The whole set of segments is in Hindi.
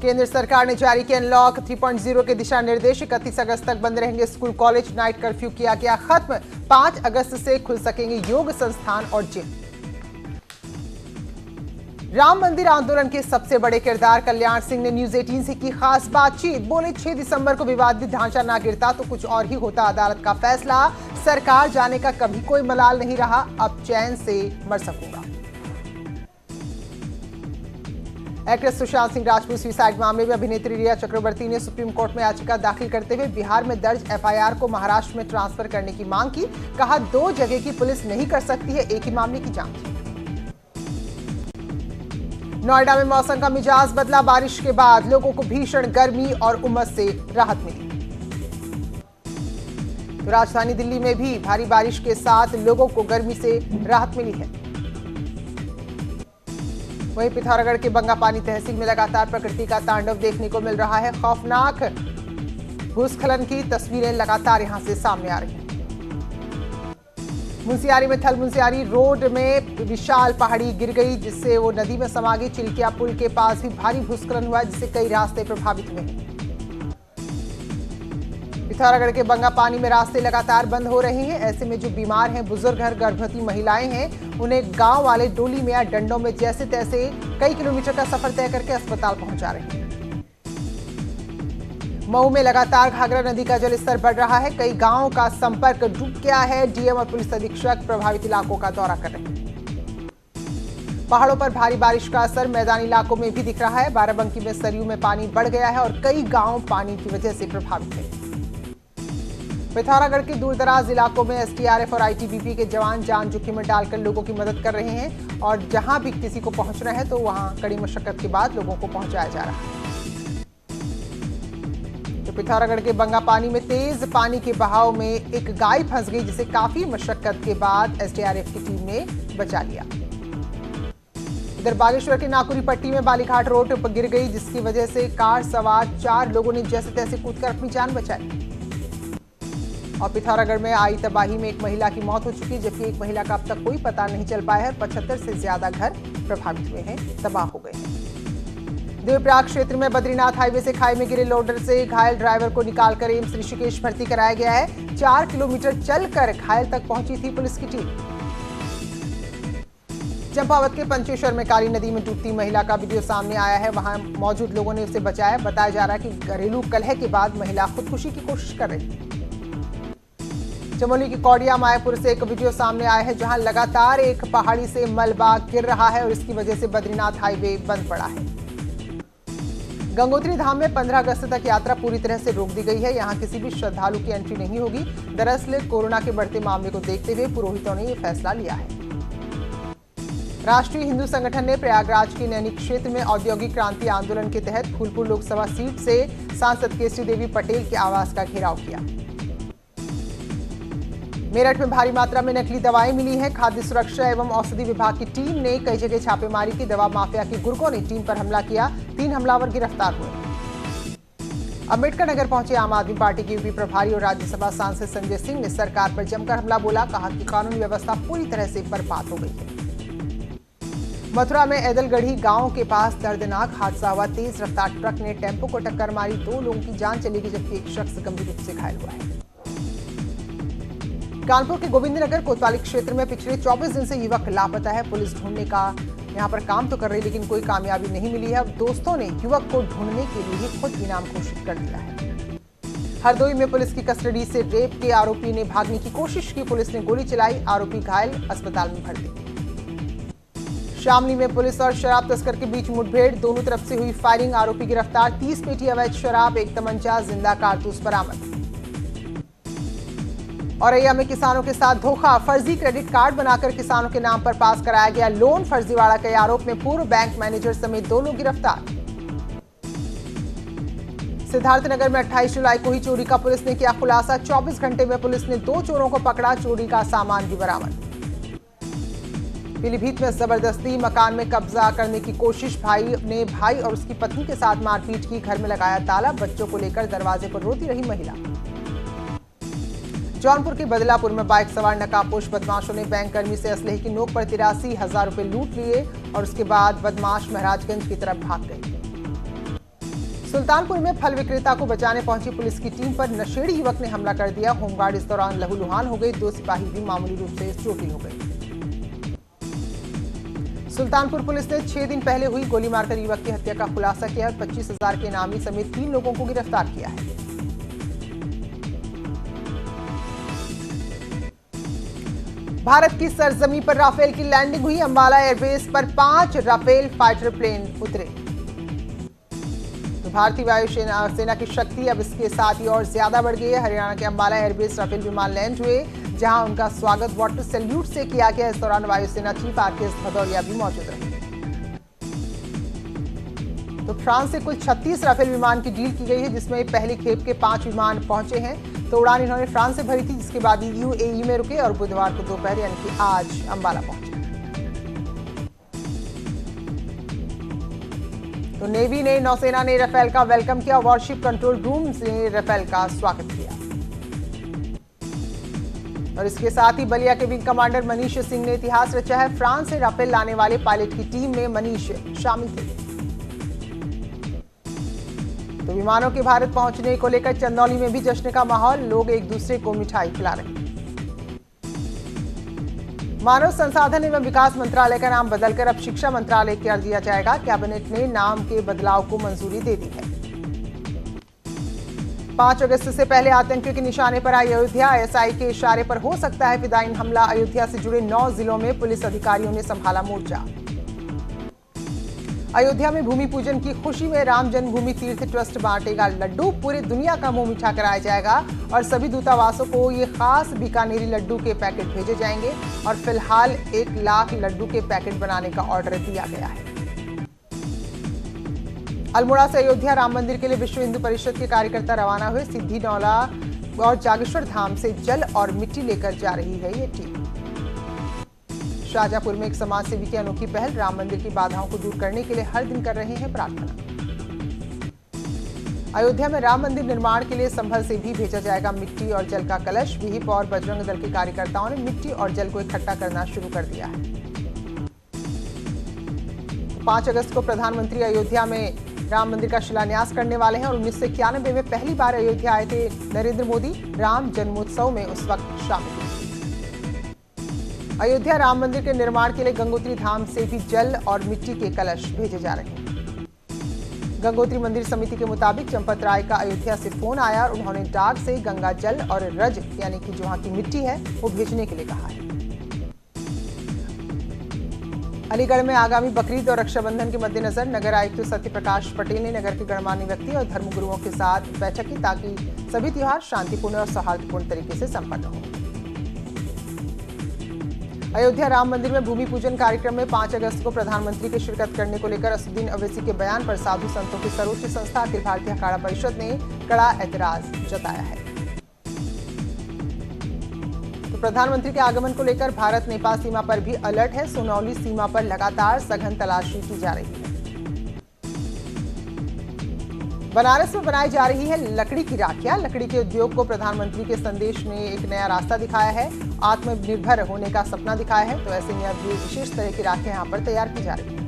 केंद्र सरकार ने जारी किया अनलॉक 3.0 के दिशा निर्देश। 31 अगस्त तक बंद रहेंगे स्कूल कॉलेज। नाइट कर्फ्यू किया गया खत्म। 5 अगस्त से खुल सकेंगे योग संस्थान और जिम। राम मंदिर आंदोलन के सबसे बड़े किरदार कल्याण सिंह ने न्यूज 18 से की खास बातचीत। बोले 6 दिसंबर को विवादित ढांचा ना गिरता तो कुछ और ही होता। अदालत का फैसला, सरकार जाने का कभी कोई मलाल नहीं रहा, अब चैन से मर सकूंगा। एक्टर सुशांत सिंह राजपूत सुसाइड मामले में अभिनेत्री रिया चक्रवर्ती ने सुप्रीम कोर्ट में याचिका दाखिल करते हुए बिहार में दर्ज एफआईआर को महाराष्ट्र में ट्रांसफर करने की मांग की। कहा 2 जगह की पुलिस नहीं कर सकती है एक ही मामले की जांच। नोएडा में मौसम का मिजाज बदला। बारिश के बाद लोगों को भीषण गर्मी और उमस से राहत मिली। तो राजधानी दिल्ली में भी भारी बारिश के साथ लोगों को गर्मी से राहत मिली है। वहीं पिथौरागढ़ के बंगापानी तहसील में लगातार प्रकृति का तांडव देखने को मिल रहा है। खौफनाक भूस्खलन की तस्वीरें लगातार यहां से सामने आ रही हैं। मुंशियारी में थल मुंशियारी रोड में विशाल पहाड़ी गिर गई, जिससे वो नदी में समा गई। चिल्किया पुल के पास भी भारी भूस्खलन हुआ, जिससे कई रास्ते प्रभावित हुए हैं। पिथौरागढ़ के बंगापानी में रास्ते लगातार बंद हो रहे हैं। ऐसे में जो बीमार हैं, बुजुर्ग और गर्भवती महिलाएं हैं, उन्हें गांव वाले डोली में या डंडों में जैसे तैसे कई किलोमीटर का सफर तय करके अस्पताल पहुंचा रहे हैं। मऊ में लगातार घाघरा नदी का जलस्तर बढ़ रहा है। कई गांवों का संपर्क टूट गया है। डीएम और पुलिस अधीक्षक प्रभावित इलाकों का दौरा कर रहे हैं। पहाड़ों पर भारी बारिश का असर मैदानी इलाकों में भी दिख रहा है। बाराबंकी में सरयू में पानी बढ़ गया है और कई गांव पानी की वजह से प्रभावित हैं। पिथौरागढ़ के दूरदराज इलाकों में एसडीआरएफ और आईटीबीपी के जवान जान जोखिम में डालकर लोगों की मदद कर रहे हैं और जहां भी किसी को पहुंचना है तो वहां कड़ी मशक्कत के बाद लोगों को पहुंचाया जा रहा है। तो पिथौरागढ़ के बंगापानी में तेज पानी के बहाव में एक गाय फंस गई, जिसे काफी मशक्कत के बाद एसडीआरएफ की टीम ने बचा लिया। इधर बागेश्वर के नाकुरी पट्टी में बालीघाट रोड पर गिर गई, जिसकी वजह से कार सवार 4 लोगों ने जैसे तैसे कूदकर अपनी जान बचाई। और पिथौरागढ़ में आई तबाही में एक महिला की मौत हो चुकी, जबकि एक महिला का अब तक कोई पता नहीं चल पाया है। 75 से ज्यादा घर प्रभावित हुए हैं, तबाह हो गए हैं। देवप्रयाग क्षेत्र में बद्रीनाथ हाईवे से खाई में गिरे लोडर से घायल ड्राइवर को निकालकर एम्स ऋषिकेश भर्ती कराया गया है। 4 किलोमीटर चलकर घायल तक पहुंची थी पुलिस की टीम। चंपावत के पंचेश्वर में काली नदी में डूबती महिला का वीडियो सामने आया है। वहां मौजूद लोगों ने उसे बचाया। बताया जा रहा है कि घरेलू कलह के बाद महिला खुदकुशी की कोशिश कर रही थी। चमोली की कौड़िया मायापुर से एक वीडियो सामने आया है, जहां लगातार एक पहाड़ी से मलबा गिर रहा है और इसकी वजह से बद्रीनाथ हाईवे बंद पड़ा है। गंगोत्री धाम में 15 अगस्त तक यात्रा पूरी तरह से रोक दी गई है। यहां किसी भी श्रद्धालु की एंट्री नहीं होगी। दरअसल कोरोना के बढ़ते मामले को देखते हुए पुरोहितों ने यह फैसला लिया है। राष्ट्रीय हिंदू संगठन ने प्रयागराज के नैनी क्षेत्र में औद्योगिक क्रांति आंदोलन के तहत फूलपुर लोकसभा सीट से सांसद केसरी देवी पटेल के आवास का घेराव किया। मेरठ में भारी मात्रा में नकली दवाएं मिली हैं। खाद्य सुरक्षा एवं औषधि विभाग की टीम ने कई जगह छापेमारी की। दवा माफिया के गुर्गों ने टीम पर हमला किया। 3 हमलावर गिरफ्तार हुए। अम्बेडकर नगर पहुंचे आम आदमी पार्टी के यूपी प्रभारी और राज्यसभा सांसद संजय सिंह ने सरकार पर जमकर हमला बोला। कहा कि कानून व्यवस्था पूरी तरह से बर्बाद हो गई है। मथुरा में ऐदलगढ़ी गांव के पास दर्दनाक हादसा हुआ। तेज रफ्तार ट्रक ने टेम्पो को टक्कर मारी। 2 लोगों की जान चली गई, जबकि एक शख्स गंभीर रूप से घायल हुआ है। कानपुर के गोविंदनगर कोतवाली क्षेत्र में पिछले 24 दिन से युवक लापता है। पुलिस ढूंढने का यहां पर काम तो कर रही, लेकिन कोई कामयाबी नहीं मिली है। अब दोस्तों ने युवक को ढूंढने के लिए खुद इनाम घोषित कर दिया है। हरदोई में पुलिस की कस्टडी से रेप के आरोपी ने भागने की कोशिश की। पुलिस ने गोली चलाई। आरोपी घायल, अस्पताल में भर्ती। शामली में पुलिस और शराब तस्कर के बीच मुठभेड़। दोनों तरफ से हुई फायरिंग। आरोपी गिरफ्तार। 30 पेटी अवैध शराब, 1 तमंचा, जिंदा कारतूस बरामद। औरैया में किसानों के साथ धोखा। फर्जी क्रेडिट कार्ड बनाकर किसानों के नाम पर पास कराया गया लोन। फर्जीवाड़ा के आरोप में पूर्व बैंक मैनेजर समेत 2 लोग गिरफ्तार। सिद्धार्थनगर में 28 जुलाई को ही चोरी का पुलिस ने किया खुलासा। 24 घंटे में पुलिस ने 2 चोरों को पकड़ा। चोरी का सामान भी बरामद। पीलीभीत में जबरदस्ती मकान में कब्जा करने की कोशिश। भाई ने भाई और उसकी पत्नी के साथ मारपीट की। घर में लगाया ताला। बच्चों को लेकर दरवाजे पर रोती रही महिला। जौनपुर के बदलापुर में बाइक सवार नकाबपोश बदमाशों ने बैंक कर्मी से असलहे की नोक पर 83,000 रुपए लूट लिए और उसके बाद बदमाश महाराजगंज की तरफ भाग गए। सुल्तानपुर में फल विक्रेता को बचाने पहुंची पुलिस की टीम पर नशेड़ी युवक ने हमला कर दिया। होमगार्ड इस दौरान लहूलुहान हो गई। 2 सिपाही भी मामूली रूप से चोटिल हो गए। सुल्तानपुर पुलिस ने 6 दिन पहले हुई गोली मारकर युवक की हत्या का खुलासा किया और 25,000 के इनामी समेत 3 लोगों को गिरफ्तार किया है। भारत की सरजमी पर राफेल की लैंडिंग हुई। अंबाला एयरबेस पर 5 राफेल फाइटर प्लेन उतरे। तो भारतीय वायुसेना की शक्ति अब इसके साथ ही और ज्यादा बढ़ गई है। हरियाणा के अंबाला एयरबेस राफेल विमान लैंड हुए, जहां उनका स्वागत वाटर सैल्यूट से किया गया। इस दौरान वायुसेना चीफ आरकेएस भदौरिया भी मौजूद रहे। तो फ्रांस से कुल 36 राफेल विमान की डील की गई है, जिसमें पहली खेप के 5 विमान पहुंचे हैं। तो उड़ान इन्होंने फ्रांस से भरी थी, जिसके बाद यूएई में रुके और बुधवार को दोपहर यानी कि आज अंबाला पहुंचे। तो नेवी ने, नौसेना ने राफेल का वेलकम किया। वॉरशिप कंट्रोल रूम से राफेल का स्वागत किया। और इसके साथ ही बलिया के विंग कमांडर मनीष सिंह ने इतिहास रचा है। फ्रांस से राफेल लाने वाले पायलट की टीम में मनीष शामिल थे। तो विमानों के भारत पहुंचने को लेकर चंदौली में भी जश्न का माहौल। लोग एक दूसरे को मिठाई खिला रहे हैं। मानव संसाधन एवं विकास मंत्रालय का नाम बदलकर अब शिक्षा मंत्रालय कर दिया जाएगा। कैबिनेट ने नाम के बदलाव को मंजूरी दे दी है। 5 अगस्त से पहले आतंकियों के निशाने पर आई अयोध्या। आईएसआई के इशारे पर हो सकता है फिदायीन हमला। अयोध्या से जुड़े 9 जिलों में पुलिस अधिकारियों ने संभाला मोर्चा। अयोध्या में भूमि पूजन की खुशी में राम जन्मभूमि तीर्थ ट्रस्ट बांटेगा लड्डू। पूरी दुनिया का मुंह मीठा कराया जाएगा और सभी दूतावासों को ये खास बीकानेरी लड्डू के पैकेट भेजे जाएंगे। और फिलहाल 1 लाख लड्डू के पैकेट बनाने का ऑर्डर दिया गया है। अल्मोड़ा से अयोध्या राम मंदिर के लिए विश्व हिंदू परिषद के कार्यकर्ता रवाना हुए। सिद्धि नौला और जागेश्वर धाम से जल और मिट्टी लेकर जा रही है ये टीम। शाहजहांपुर में एक समाज सेवी की अनोखी पहल। राम मंदिर की बाधाओं को दूर करने के लिए हर दिन कर रहे हैं प्रार्थना। अयोध्या में राम मंदिर निर्माण के लिए संभल से भी भेजा जाएगा मिट्टी और जल का कलश। विहिप और बजरंग दल के कार्यकर्ताओं ने मिट्टी और जल को इकट्ठा करना शुरू कर दिया है। 5 अगस्त को प्रधानमंत्री अयोध्या में राम मंदिर का शिलान्यास करने वाले हैं और 1991 में पहली बार अयोध्या आए थे नरेंद्र मोदी। राम जन्मोत्सव में उस वक्त शामिल हुए। अयोध्या राम मंदिर के निर्माण के लिए गंगोत्री धाम से भी जल और मिट्टी के कलश भेजे जा रहे हैं। गंगोत्री मंदिर समिति के मुताबिक चंपत राय का अयोध्या से फोन आया और उन्होंने डाक से गंगा जल और रज यानी कि जो वहां की मिट्टी है वो भेजने के लिए कहा है। अलीगढ़ में आगामी बकरीद और रक्षाबंधन के मद्देनजर नगर आयुक्त सत्यप्रकाश पटेल ने नगर के गणमान्य व्यक्ति और धर्मगुरुओं के साथ बैठक की, ताकि सभी त्योहार शांतिपूर्ण और सौहार्दपूर्ण तरीके से संपन्न हो। अयोध्या राम मंदिर में भूमि पूजन कार्यक्रम में 5 अगस्त को प्रधानमंत्री की शिरकत करने को लेकर असदुद्दीन अवैसी के बयान पर साधु संतों की सर्वोच्च संस्था अखिल भारतीय अखाड़ा परिषद ने कड़ा ऐतराज जताया है। तो प्रधानमंत्री के आगमन को लेकर भारत नेपाल सीमा पर भी अलर्ट है। सोनौली सीमा पर लगातार सघन तलाशी की जा रही है। बनारस में बनाई जा रही है लकड़ी की राखियां। लकड़ी के उद्योग को प्रधानमंत्री के संदेश ने एक नया रास्ता दिखाया है, आत्मनिर्भर होने का सपना दिखाया है। तो ऐसे में अब ये विशेष तरह की राखियां यहाँ पर तैयार की जा रही है।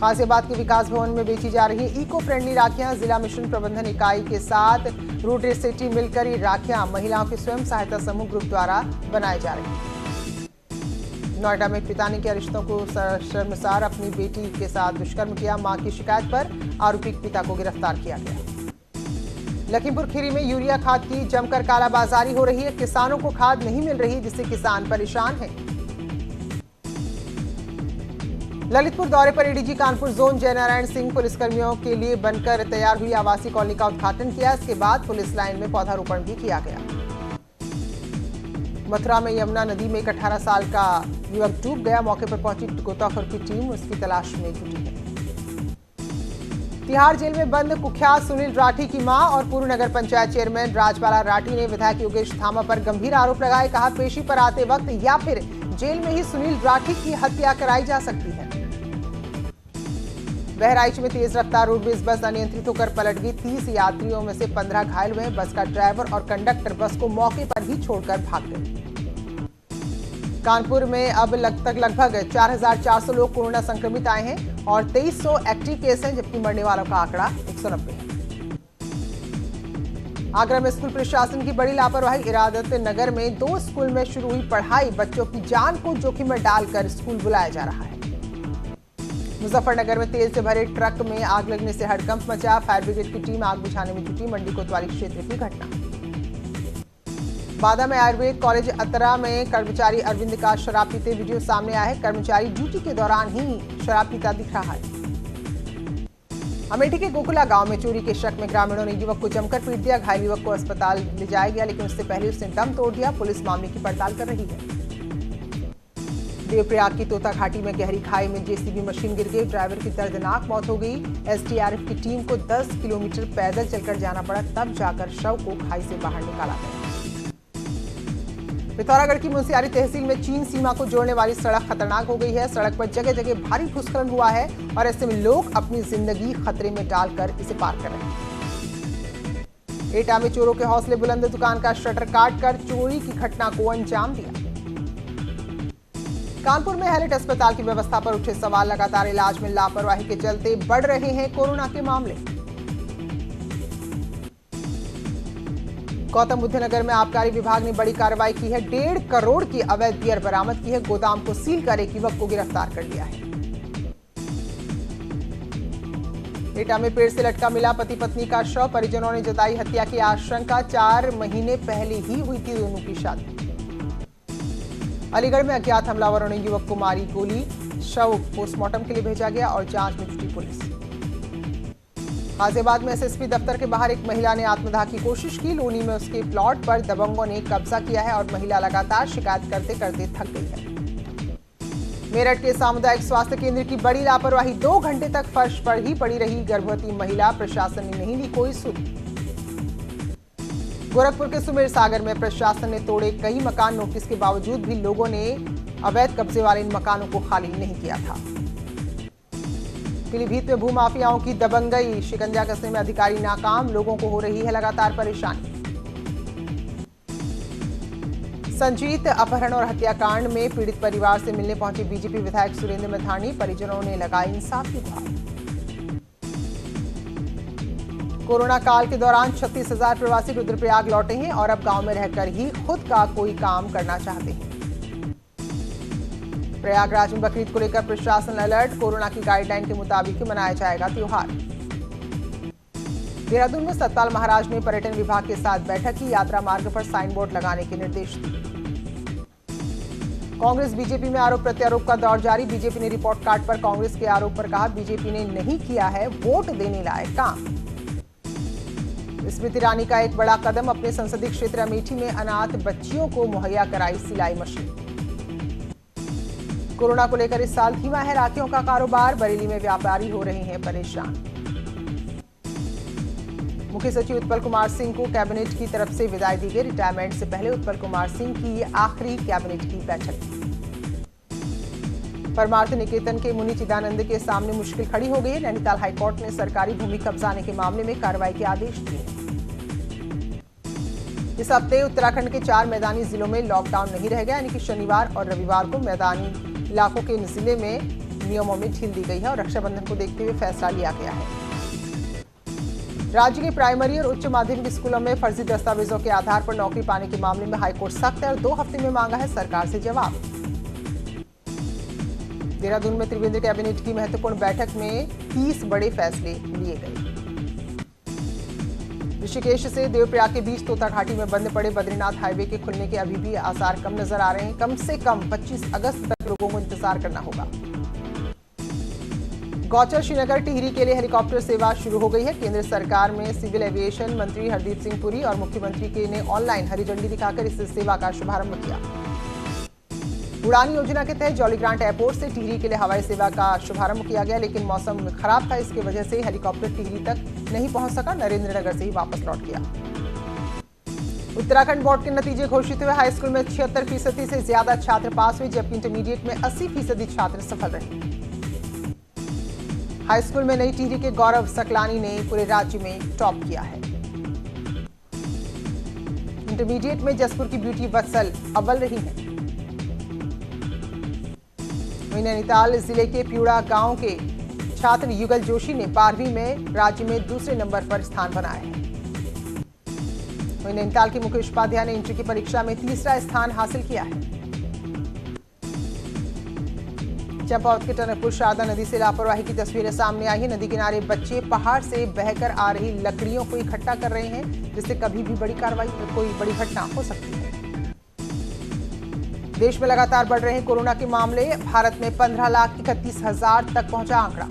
गाजियाबाद के विकास भवन में बेची जा रही इको फ्रेंडली राखियां। जिला मिशन प्रबंधन इकाई के साथ रोटरी सिटी मिलकर ये राखियां महिलाओं के स्वयं सहायता समूह ग्रुप द्वारा बनाई जा रही है। नोएडा में पिता ने किया रिश्तों को शर्मसार, अपनी बेटी के साथ दुष्कर्म किया। मां की शिकायत पर आरोपी पिता को गिरफ्तार किया गया। लखीमपुर खीरी में यूरिया खाद की जमकर कालाबाजारी हो रही है। किसानों को खाद नहीं मिल रही, जिससे किसान परेशान हैं। ललितपुर दौरे पर एडीजी कानपुर जोन जयनारायण सिंह पुलिसकर्मियों के लिए बनकर तैयार हुई आवासीय कॉलोनी का उद्घाटन किया। इसके बाद पुलिस लाइन में पौधारोपण भी किया गया। मथुरा में यमुना नदी में एक 18 साल का युवक डूब गया। मौके पर पहुंची गोताखोर की टीम उसकी तलाश में जुटी है। तिहाड़ जेल में बंद कुख्यात सुनील राठी की मां और पूर्व नगर पंचायत चेयरमैन राजबाला राठी ने विधायक योगेश धामा पर गंभीर आरोप लगाए। कहा, पेशी पर आते वक्त या फिर जेल में ही सुनील राठी की हत्या कराई जा सकती है। बहराइच में तेज रफ्तार रोडवेज बस अनियंत्रित होकर पलट गई। 30 यात्रियों में से 15 घायल हुए। बस का ड्राइवर और कंडक्टर बस को मौके पर ही छोड़कर भाग गए। कानपुर में अब लगभग 4,400 लोग कोरोना संक्रमित आए हैं और 2,300 एक्टिव केस हैं, जबकि मरने वालों का आंकड़ा 190 है। आगरा में स्कूल प्रशासन की बड़ी लापरवाही। इरादत नगर में 2 स्कूल में शुरू हुई पढ़ाई, बच्चों की जान को जोखिम में डालकर स्कूल बुलाया जा रहा है। मुजफ्फरनगर में तेल से भरे ट्रक में आग लगने से हड़कंप मचा। फायर ब्रिगेड की टीम आग बुझाने में जुटी। मंडी कोतवाली क्षेत्र की घटना। बादा में आयुर्वेद कॉलेज अतरा में कर्मचारी अरविंद का शराब पीते वीडियो सामने आया है। कर्मचारी ड्यूटी के दौरान ही शराब पीता दिख रहा है। अमेठी के गोकुला गांव में चोरी के शक में ग्रामीणों ने युवक को जमकर पीट दिया। घायल युवक को अस्पताल ले जाया गया, लेकिन उससे पहले उसने दम तोड़ दिया। पुलिस मामले की पड़ताल कर रही है। देवप्रयाग की तोता घाटी में गहरी खाई में जेसीबी मशीन गिर गई। ड्राइवर की दर्दनाक मौत हो गई। एसडीआरएफ की टीम को 10 किलोमीटर पैदल चलकर जाना पड़ा, तब जाकर शव को खाई से बाहर निकाला गया। पिथौरागढ़ की मुंशियारी तहसील में चीन सीमा को जोड़ने वाली सड़क खतरनाक हो गई है। सड़क पर जगह जगह भारी भूस्खलन हुआ है और ऐसे में लोग अपनी जिंदगी खतरे में डालकर इसे पार कर रहे हैं। एटा में चोरों के हौसले बुलंद। दुकान का शटर काटकर चोरी की घटना को अंजाम दिया। कानपुर में हैलेट अस्पताल की व्यवस्था पर उठे सवाल। लगातार इलाज में लापरवाही के चलते बढ़ रहे हैं कोरोना के मामले। गौतम बुद्ध नगर में आबकारी विभाग ने बड़ी कार्रवाई की है। 1.5 करोड़ की अवैध बियर बरामद की है। गोदाम को सील कर एक युवक को गिरफ्तार कर लिया है। एटा में पेड़ से लटका मिला पति पत्नी का शव। परिजनों ने जताई हत्या की आशंका। 4 महीने पहले ही हुई थी दोनों की शादी। अलीगढ़ में अज्ञात हमलावरों ने युवक को मारी गोली। शव पोस्टमार्टम के लिए भेजा गया और जांच में जुटी पुलिस। गाजियाबाद में एसएसपी दफ्तर के बाहर एक महिला ने आत्मदाह की कोशिश की। लोनी में उसके प्लॉट पर दबंगों ने कब्जा किया है और महिला लगातार शिकायत करते करते थक गई है। मेरठ के सामुदायिक स्वास्थ्य केंद्र की बड़ी लापरवाही। 2 घंटे तक फर्श पर ही पड़ी रही गर्भवती महिला। प्रशासन ने नहीं ली कोई सुध। गोरखपुर के सुमेर सागर में प्रशासन ने तोड़े कई मकान। नोटिस के बावजूद भी लोगों ने अवैध कब्जे वाले इन मकानों को खाली नहीं किया था। पीलीभीत में भूमाफियाओं की दबंगई। शिकंजा कसने में अधिकारी नाकाम। लोगों को हो रही है लगातार परेशानी। संजीत अपहरण और हत्याकांड में पीड़ित परिवार से मिलने पहुंचे बीजेपी विधायक सुरेंद्र मैथानी। परिजनों ने लगाई इंसाफ की गुहार। कोरोना काल के दौरान 36,000 प्रवासी रुद्रप्रयाग लौटे हैं और अब गांव में रहकर ही खुद का कोई काम करना चाहते हैं। प्रयागराज में बकरीद को लेकर प्रशासन अलर्ट। कोरोना की गाइडलाइन के मुताबिक ही मनाया जाएगा त्योहार। देहरादून में सतपाल महाराज ने पर्यटन विभाग के साथ बैठक की। यात्रा मार्ग पर साइन बोर्ड लगाने के निर्देश दिए। कांग्रेस बीजेपी में आरोप प्रत्यारोप का दौर जारी। बीजेपी ने रिपोर्ट कार्ड पर कांग्रेस के आरोप पर कहा, बीजेपी ने नहीं किया है वोट देने लायक काम। स्मृति ईरानी का एक बड़ा कदम। अपने संसदीय क्षेत्र अमेठी में अनाथ बच्चियों को मुहैया कराई सिलाई मशीन। कोरोना को लेकर इस साल धीमा है राखियों का कारोबार। बरेली में व्यापारी हो रहे हैं परेशान। मुख्य सचिव उत्पल कुमार सिंह को कैबिनेट की तरफ से विदाई दी गई। रिटायरमेंट से पहले उत्पल कुमार सिंह की ये आखिरी कैबिनेट की बैठक थी। परमार्थ निकेतन के मुनि चिदानंद के सामने मुश्किल खड़ी हो गई। नैनीताल हाईकोर्ट ने सरकारी भूमि कब्जाने के मामले में कार्रवाई के आदेश दिए। इस हफ्ते उत्तराखंड के 4 मैदानी जिलों में लॉकडाउन नहीं रह गया, यानी कि शनिवार और रविवार को मैदानी इलाकों के जिले में नियमों में ढील दी गई है और रक्षाबंधन को देखते हुए फैसला लिया गया है। राज्य के प्राइमरी और उच्च माध्यमिक स्कूलों में फर्जी दस्तावेजों के आधार पर नौकरी पाने के मामले में हाईकोर्ट सख्त है और 2 हफ्ते में मांगा है सरकार से जवाब। देहरादून में त्रिवेंद्र कैबिनेट की महत्वपूर्ण बैठक में 30 बड़े फैसले लिए गए। ऋषिकेश से देवप्रयाग के बीच तोता घाटी में बंद पड़े बद्रीनाथ हाईवे के खुलने के अभी भी आसार कम नजर आ रहे हैं। कम से कम 25 अगस्त तक लोगों को इंतजार करना होगा। गौचर श्रीनगर टिहरी के लिए हेलीकॉप्टर सेवा शुरू हो गई है। केंद्र सरकार में सिविल एविएशन मंत्री हरदीप सिंह पुरी और मुख्यमंत्री के ने ऑनलाइन हरी झंडी दिखाकर इस सेवा का शुभारंभ किया। उड़ान योजना के तहत जॉलीग्रांट एयरपोर्ट से टिहरी के लिए हवाई सेवा का शुभारंभ किया गया, लेकिन मौसम खराब था। इसकी वजह से हेलीकॉप्टर टिहरी तक नहीं पहुंच सका। नरेंद्रनगर से ही वापस लौट गया। उत्तराखंड बोर्ड के नतीजे घोषित हुए। हाई स्कूल में 76% से ज्यादा छात्र पास हुए, जबकि इंटरमीडिएट में 80% छात्र सफल रहे। हाई स्कूल में नई टिहरी के गौरव सकलानी ने पूरे राज्य में टॉप किया है। इंटरमीडिएट में जसपुर की ब्यूटी वत्सल अव्वल रही है। वहीं नैनीताल जिले के प्यूड़ा गांव के छात्र युगल जोशी ने 12वीं में राज्य में दूसरे नंबर पर स्थान बनाया है। वहीं नैनीताल के मुकेश उपाध्याय ने इंटर की परीक्षा में तीसरा स्थान हासिल किया है। चंपावत के टनकपुर शारदा नदी से लापरवाही की तस्वीरें सामने आई है। नदी किनारे बच्चे पहाड़ से बहकर आ रही लकड़ियों को इकट्ठा कर रहे हैं, जिससे कभी भी कोई बड़ी घटना हो सकती है। देश में लगातार बढ़ रहे हैं कोरोना के मामले। भारत में 15,31,000 तक पहुंचा आंकड़ा।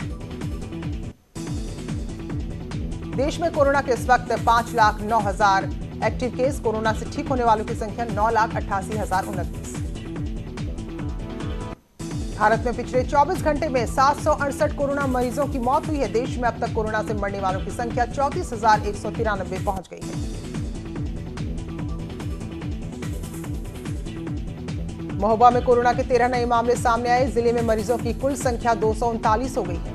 देश में कोरोना के इस वक्त 5,09,000 एक्टिव केस। कोरोना से ठीक होने वालों की संख्या 9,88,029। भारत में पिछले 24 घंटे में 768 कोरोना मरीजों की मौत हुई है। देश में अब तक कोरोना से मरने वालों की संख्या 34,193 पहुंच गई है। महोबा में कोरोना के 13 नए मामले सामने आए। जिले में मरीजों की कुल संख्या 239 हो गई है।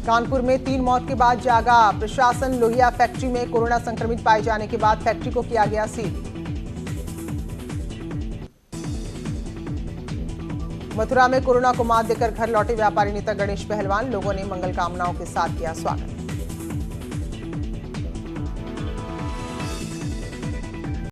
कानपुर में 3 मौत के बाद जागा प्रशासन। लोहिया फैक्ट्री में कोरोना संक्रमित पाए जाने के बाद फैक्ट्री को किया गया सील। मथुरा में कोरोना को मात देकर घर लौटे व्यापारी नेता गणेश पहलवान। लोगों ने मंगल कामनाओं के साथ किया स्वागत।